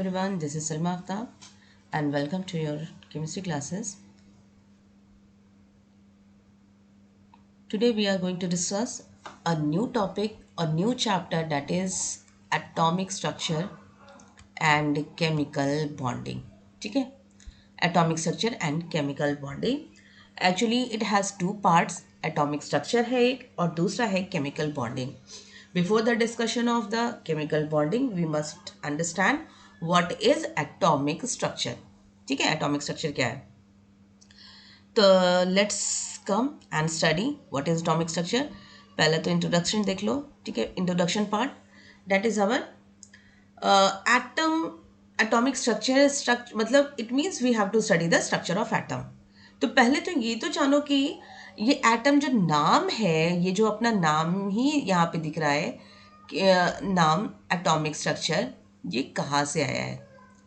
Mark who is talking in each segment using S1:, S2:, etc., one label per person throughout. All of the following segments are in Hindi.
S1: everyone, this is Salma Aftab and welcome to your chemistry classes. Today we are going to discuss a new topic, a new chapter, that is atomic structure and chemical bonding. ठीक है, atomic structure and chemical bonding. Actually it has two parts. Atomic structure है एक और दूसरा है chemical bonding. Before the discussion of the chemical bonding, we must understand what is atomic structure. ठीक है, atomic structure क्या है. तो let's come and study what is atomic structure. पहले तो इंट्रोडक्शन देख लो. ठीक है, introduction part, that is our atom. Atomic structure मतलब it means we have to study the structure of atom. तो पहले तो ये तो जानो कि ये एटम जो नाम है, ये जो अपना नाम ही यहाँ पे दिख रहा है, नाम एटॉमिक स्ट्रक्चर, ये कहाँ से आया है.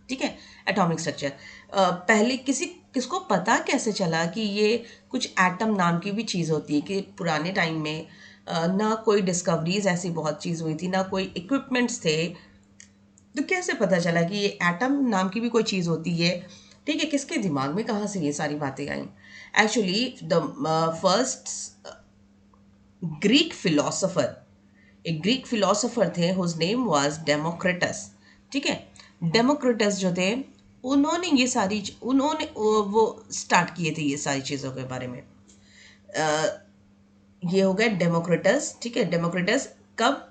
S1: ठीक है, एटॉमिक स्ट्रक्चर पहले किसको पता कैसे चला कि ये कुछ एटम नाम की भी चीज़ होती है. कि पुराने टाइम में ना कोई डिस्कवरीज ऐसी बहुत चीज़ हुई थी, ना कोई इक्विपमेंट्स थे, तो कैसे पता चला कि ये एटम नाम की भी कोई चीज़ होती है. ठीक है, किसके दिमाग में कहाँ से ये सारी बातें आई. Actually the first Greek philosopher, एक ग्रीक फिलोसोफर थे हुज नेम वाज डेमोक्रिटस. ठीक है, डेमोक्रिटस जो थे उन्होंने ये सारी वो स्टार्ट किए थे ये सारी चीज़ों के बारे में. ये हो गया डेमोक्रिटस. ठीक है, डेमोक्रिटस कब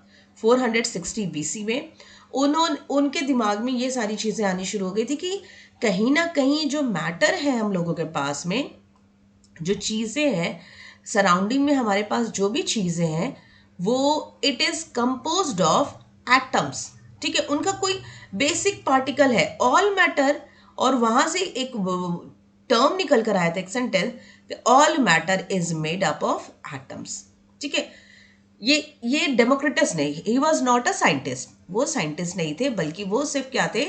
S1: 460 बीसी में उनके दिमाग में ये सारी चीज़ें आनी शुरू हो गई थी कि कहीं ना कहीं जो मैटर है हम लोगों के पास में, जो चीज़ें हैं सराउंडिंग में, हमारे पास जो भी चीज़ें हैं वो it is composed of atoms. ठीक है, उनका कोई बेसिक पार्टिकल है, ऑल मैटर. और वहाँ से एक टर्म निकल कर आया था, एक sentence, all matter is made up of atoms. ठीक है, ये डेमोक्रिटस नहीं, he was not a scientist. वो साइंटिस्ट नहीं थे, बल्कि वो सिर्फ क्या थे,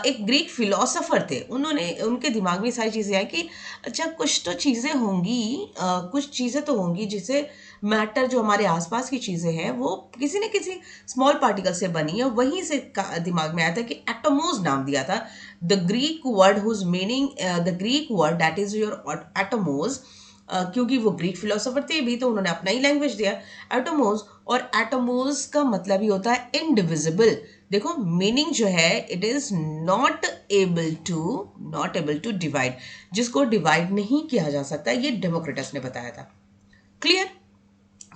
S1: एक ग्रीक फिलोसोफर थे. उनके दिमाग में सारी चीज़ें आई कि अच्छा कुछ तो चीज़ें होंगी, कुछ चीज़ें तो होंगी जिसे मैटर, जो हमारे आसपास की चीज़ें हैं वो किसी न किसी स्मॉल पार्टिकल से बनी है. वहीं से दिमाग में आया था कि एटमोज नाम दिया था. The Greek word whose meaning, the Greek word that is your atomos. क्योंकि वो ग्रीक फिलोसोफर थे भी, तो उन्होंने अपना ही लैंग्वेज दिया एटमोज. और एटमोज का मतलब ही होता है इनडिविजिबल. देखो मीनिंग जो है, it is not able to divide, जिसको डिवाइड नहीं किया जा सकता. ये डेमोक्रिटस ने बताया था. क्लियर,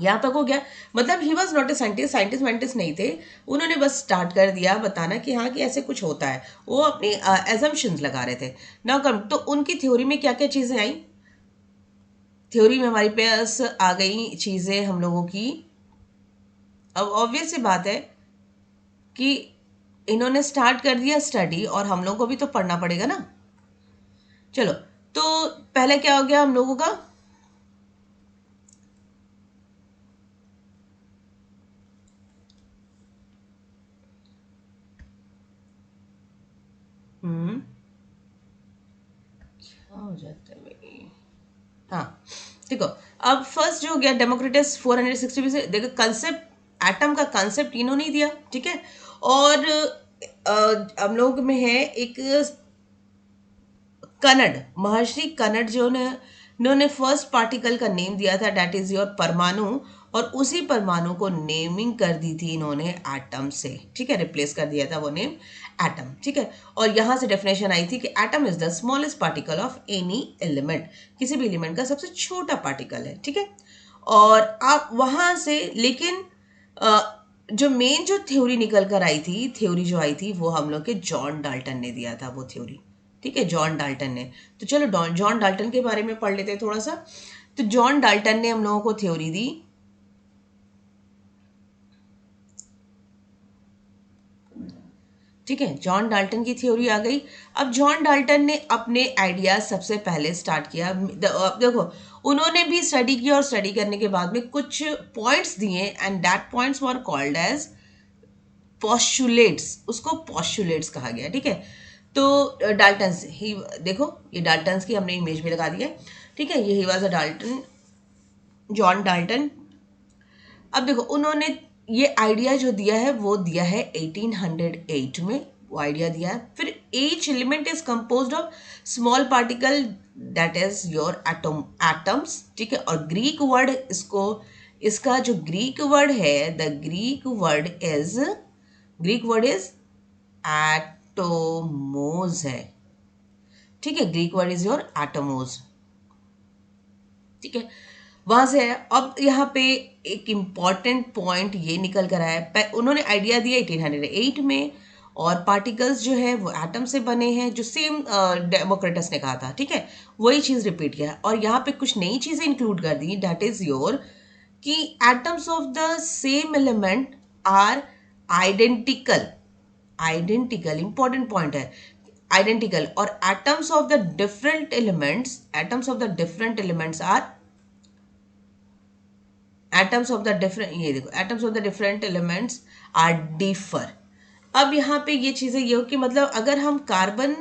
S1: यहाँ तक हो गया. मतलब he was not a scientist नहीं थे. उन्होंने बस स्टार्ट कर दिया बताना कि हाँ कि ऐसे कुछ होता है. वो अपनी एजम्पशंस लगा रहे थे. ना कम तो उनकी थ्योरी में क्या क्या चीज़ें आई. थ्योरी में हमारे पास आ गई चीज़ें हम लोगों की. अब ऑब्वियस सी बात है कि इन्होंने स्टार्ट कर दिया स्टडी, और हम लोगों को भी तो पढ़ना पड़ेगा ना. चलो, तो पहले क्या हो गया हम लोगों का, क्या हो जाता है भाई. हाँ देखो, अब फर्स्ट जो हो गया डेमोक्रिटस 460 से. देखो कंसेप्ट, एटम का कंसेप्ट इन्होंने ही दिया. ठीक है, और हम लोग में है एक कनड, महर्षि कनड, जो ने इन्होंने फर्स्ट पार्टिकल का नेम दिया था, दैट इज योर परमाणु. और उसी परमाणु को नेमिंग कर दी थी इन्होंने एटम से. ठीक है, रिप्लेस कर दिया था वो नेम एटम. ठीक है, और यहाँ से डेफिनेशन आई थी कि atom is the smallest particle of any element. किसी भी एलिमेंट का सबसे छोटा पार्टिकल है. ठीक है, और आप वहाँ से, लेकिन जो मेन जो थ्योरी निकल कर आई थी, थ्योरी जो आई थी, वो हम लोग के जॉन डाल्टन ने दिया था वो थ्योरी. ठीक है, जॉन डाल्टन ने. तो चलो जॉन डाल्टन के बारे में पढ़ लेते हैं थोड़ा सा. तो जॉन डाल्टन ने हम लोगों को थ्योरी दी. ठीक है, जॉन डाल्टन की थ्योरी आ गई. अब जॉन डाल्टन ने अपने आइडियाज सबसे पहले स्टार्ट किया. अब देखो, उन्होंने भी स्टडी किया, और स्टडी करने के बाद में कुछ पॉइंट्स दिए, and that points were called as postulates. उसको पॉस्टुलेट्स कहा गया. ठीक है, तो डाल्टन्स ही, देखो ये डाल्टन्स की हमने इमेज भी लगा दी है. ठीक है, ये he was a Dalton, John Dalton. अब देखो, उन्होंने ये आइडिया जो दिया है वो दिया है 1808 में. वो आइडिया दिया है। फिर each element is composed of small particle that is your atoms, ठीक है। और ग्रीक वर्ड इसको, इसका जो ग्रीक वर्ड है, द ग्रीक वर्ड इज एटोमोज है, ठीक है। ग्रीक वर्ड इज योर एटोमोज, ठीक है। वहां से है। अब यहाँ पे एक इम्पॉर्टेंट पॉइंट ये निकल कर आया है, उन्होंने आइडिया दिया 1808 में, और पार्टिकल्स जो है वो एटम से बने हैं, जो सेम डेमोक्रेटस ने कहा था, ठीक है। वही चीज़ रिपीट किया और यहाँ पे कुछ नई चीज़ें इंक्लूड कर दी, दैट इज योर कि atoms of the same element are identical, identical important point है, आइडेंटिकल। और atoms of the different elements, atoms of the different elements are atoms of the different, ये देखो, atoms of the different elements are differ. अब यहाँ पे ये चीज़ें ये हो कि मतलब अगर हम कार्बन,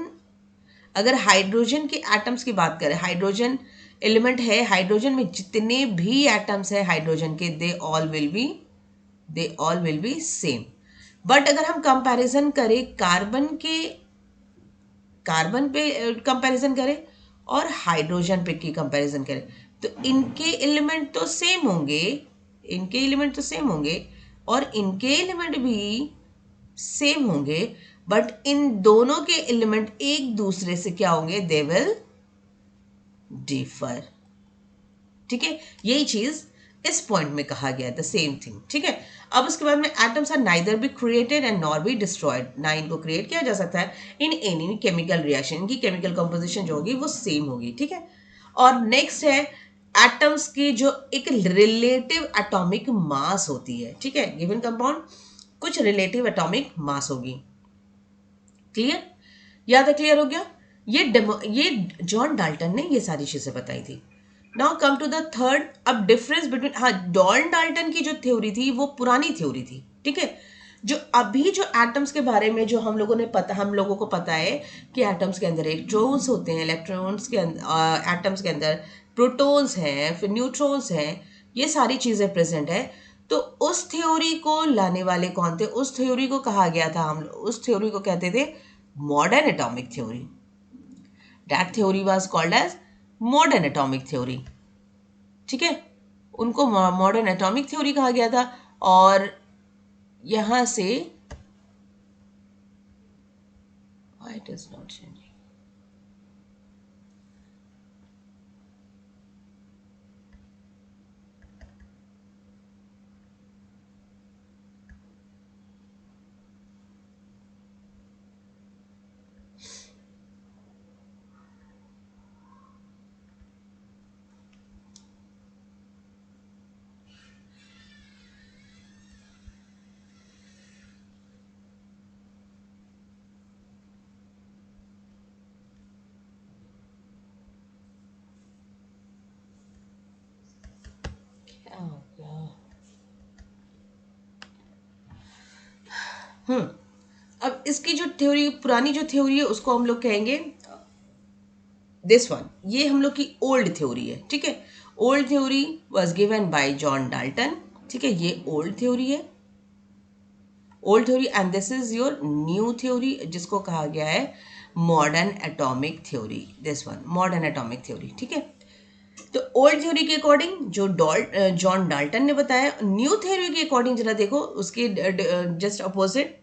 S1: अगर हाइड्रोजन के एटम्स की बात करें, हाइड्रोजन एलिमेंट है, हाइड्रोजन में जितने भी एटम्स है हाइड्रोजन के, they all will be same. But अगर हम कंपैरिजन करें कार्बन के, कार्बन पे कंपैरिजन करें और हाइड्रोजन पे की कंपैरिजन करें, तो इनके एलिमेंट तो सेम होंगे, इनके एलिमेंट तो सेम होंगे और इनके एलिमेंट भी सेम होंगे, बट इन दोनों के एलिमेंट एक दूसरे से क्या होंगे, दे विल डिफर, ठीक है। यही चीज इस पॉइंट में कहा गया है, द सेम थिंग, ठीक है। अब उसके बाद में atoms are neither be created and nor be destroyed, ना इनको क्रिएट किया जा सकता है इन एनी केमिकल रिएक्शन, इनकी केमिकल कंपोजिशन जो होगी वो सेम होगी, ठीक है। और नेक्स्ट है एटम्स की जो एक रिलेटिव एटॉमिक मास होती है, ठीक है। गिवन कंपाउंड कुछ रिलेटिव एटॉमिक मास होगी, क्लियर, याद है, क्लियर हो गया। ये जॉन डाल्टन ने ये सारी चीजें बताई थी। Now come to the third, अब डिफरेंस बिटवीन, हाँ, जॉन डाल्टन की जो थ्योरी थी वो पुरानी थ्योरी थी, ठीक है। जो अभी जो एटम्स के बारे में जो हम लोगों को पता है कि एटम्स के अंदर इलेक्ट्रॉन्स होते हैं, इलेक्ट्रॉन्स के अंदर, एटम्स के अंदर प्रोटॉन्स हैं, फिर न्यूट्रॉन्स हैं, ये सारी चीजें प्रेजेंट है। तो उस थ्योरी को लाने वाले कौन थे, उस थ्योरी को कहा गया था, हम उस थ्योरी को कहते थे modern atomic theory. That theory was called as modern atomic theory, ठीक है। उनको मॉडर्न एटॉमिक थ्योरी कहा गया था। और यहां से इट इज नॉट चेंजिंग, क्या हो गया। अब इसकी जो थ्योरी, पुरानी जो थ्योरी है उसको हम लोग कहेंगे दिस वन, ये हम लोग की ओल्ड थ्योरी है, ठीक है। Old theory was given by John Dalton, ठीक है, ये ओल्ड थ्योरी है, old theory. And this is your new theory जिसको कहा गया है modern atomic theory, this one modern atomic theory, ठीक है। तो ओल्ड थ्योरी के अकॉर्डिंग जो जॉन डाल्टन ने बताया, न्यू थ्योरी के अकॉर्डिंग जरा देखो उसके जस्ट अपोजिट,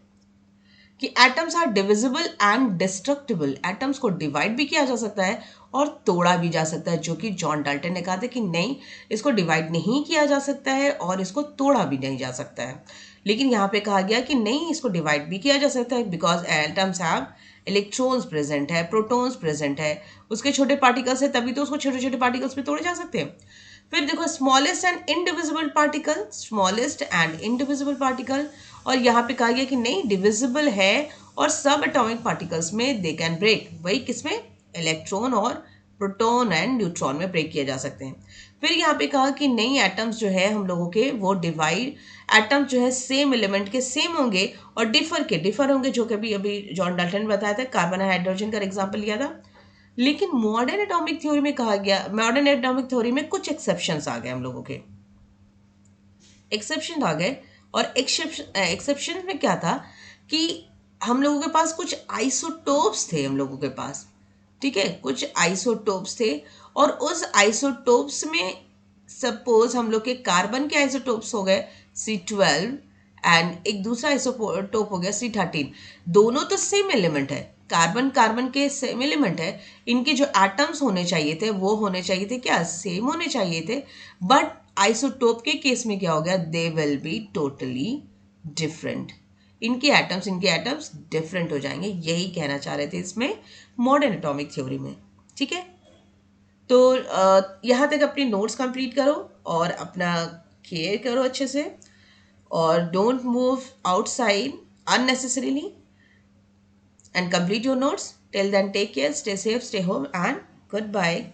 S1: कि atoms are divisible and destructible, atoms को डिवाइड भी किया जा सकता है और तोड़ा भी जा सकता है, जो कि जॉन डाल्टन ने कहा था कि नहीं, इसको डिवाइड नहीं किया जा सकता है और इसको तोड़ा भी नहीं जा सकता है। लेकिन यहाँ पे कहा गया कि नहीं, इसको डिवाइड भी किया जा सकता है, because atoms have electrons present है, प्रोटॉन्स प्रेजेंट है, उसके छोटे पार्टिकल्स है, तभी तो उसको छोटे छोटे पार्टिकल्स में तोड़े जा सकते हैं। फिर देखो smallest and indivisible particle, smallest and indivisible particle, और यहाँ पे कहा गया कि नहीं, डिविजिबल है और सब एटॉमिक पार्टिकल्स में दे कैन ब्रेक, वही किसमें, इलेक्ट्रॉन और प्रोटॉन एंड न्यूट्रॉन में ब्रेक किए जा सकते हैं। फिर यहाँ पे कहा कि नहीं, एटम्स जो है हम लोगों के वो डिवाइड, एटम्स जो है सेम एलिमेंट के सेम होंगे और डिफर होंगे, जो कि अभी जॉन डाल्टन ने बताया था, कार्बन और हाइड्रोजन का एग्जाम्पल लिया था। लेकिन मॉडर्न एटॉमिक थ्योरी में कहा गया, मॉडर्न एटॉमिक थ्योरी में कुछ एक्सेप्शंस आ गए, हम लोगों के एक्सेप्शन आ गए। और एक्सेप्शन में क्या था कि हम लोगों के पास कुछ आइसोटोप्स थे, हम लोगों के पास, ठीक है, कुछ आइसोटोप्स थे। और उस आइसोटोप्स में सपोज हम लोग के कार्बन के आइसोटोप्स हो गए C12 एंड एक दूसरा आइसोटोप हो गया C13। दोनों तो सेम एलिमेंट है, कार्बन कार्बन के सेम एलिमेंट है, इनके जो एटम्स होने चाहिए थे वो होने चाहिए थे क्या, सेम होने चाहिए थे। बट आइसोटोप के केस में क्या हो गया, they will be totally different. इनके एटम्स डिफरेंट हो जाएंगे, यही कहना चाह रहे थे इसमें मॉडर्न एटॉमिक थ्योरी में। ठीक है, तो यहाँ तक अपनी नोट्स कंप्लीट करो और अपना केयर करो अच्छे से, और don't move outside unnecessarily and complete your notes. Till then, take care, stay safe, stay home, and goodbye.